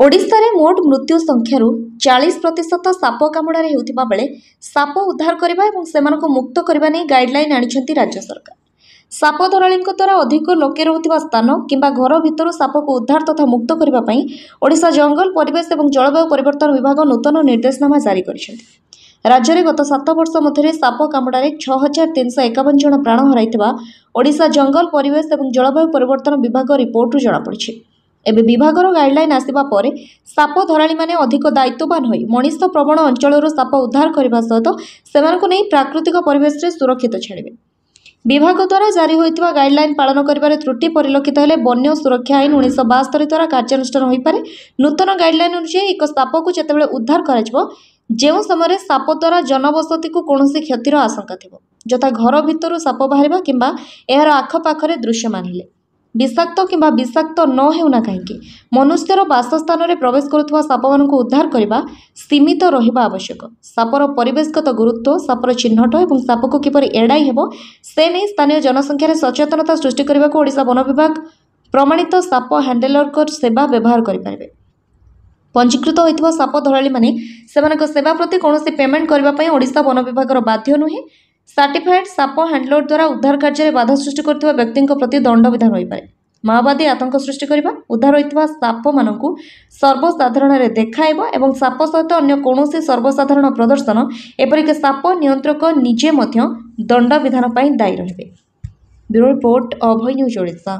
ओडिशारे मोट मृत्यु संख्यार 40% साप कामुड़ारे हेउथिबा बेले साप उद्धार करने और सेमानकु मुक्त करने नहीं गाइडलाइन आनिछंती राज्य सरकार। साप धराली द्वारा अधिक लोके रहुथिबा स्थान किंबा घर भितर साप को उद्धार तथा मुक्त करने ओडिशा जंगल परिवेश और जलवायु परिवर्तन विभाग नूतन निर्देशनामा जारी करिसेंती। राज्य में गत 7 वर्ष मध्य साप कामुड़ारे 6351 जन प्राण हराइथिबा ओडिशा जंगल परिवेश और जलवायु परिवर्तन विभाग रिपोर्ट जଣାपड़ी। एबे विभागर गाइडलाइन आसिबा परे साप धराली माने अधिक दायित्ववान होई मनीष प्रवण अंचल साप उद्धार करने सहित सेमानकु नै प्राकृतिक परिवेश रे सुरक्षित छाड़िबे। विभाग द्वारा जारी होइतिबा गाइडलाइन पालन करिबारे त्रुटि परिलक्षित हेले वन्य सुरक्षा आईन 1972 द्वारा कार्यानुष्ठान होई पारे। नूतन गाइडलाइन अनुसार एक साप को जेतेबेले उद्धार कराजिबो जेउ समय साप द्वारा जनबसती को कौनसी क्षतिर आशंका थिबो जथा घर भितर साप बाहरिबा किंबा एहार आखपाखरे दृश्यमान हेले विषाक्त किंबा विषाक्त न हेउना कहीं मनुष्यर बासस्थान में प्रवेश करुवा साप मान उद्धार करने सीमित रहिबा आवश्यक। सापर परिवेशगत गुरुत्व सापर चिन्हट और साप को किपर एड़ाई हेबो से नहीं स्थानीय जनसंख्यार सचेतनता सृष्टि करने को ओडिशा वन विभाग प्रमाणित साप हैंडलर सेवा व्यवहार करें। पंजीकृत होइतिबा साप धराली माने सेमानक सेवा प्रति कौनसी पेमेंट करने ओडिशा वन विभाग बाध्य नुहे। सर्टिफाइड साप हैंडलर द्वारा उद्धार कार्य बाधा सृष्टि करथिबा व्यक्ति प्रति दंड विधान होई पारे। माओवादी आतंक सृष्टि करबा उद्धार होइतिबा साप मानकु सर्वसाधारण रे देखाइबा एवं साप सहित अन्य कौनसी सर्वसाधारण प्रदर्शन एपरिक साप नियंत्रक निजे मध्य दंड विधान पई दायी रहिबे। ब्यूरो रिपोर्ट अभय न्यूज ओडिशा।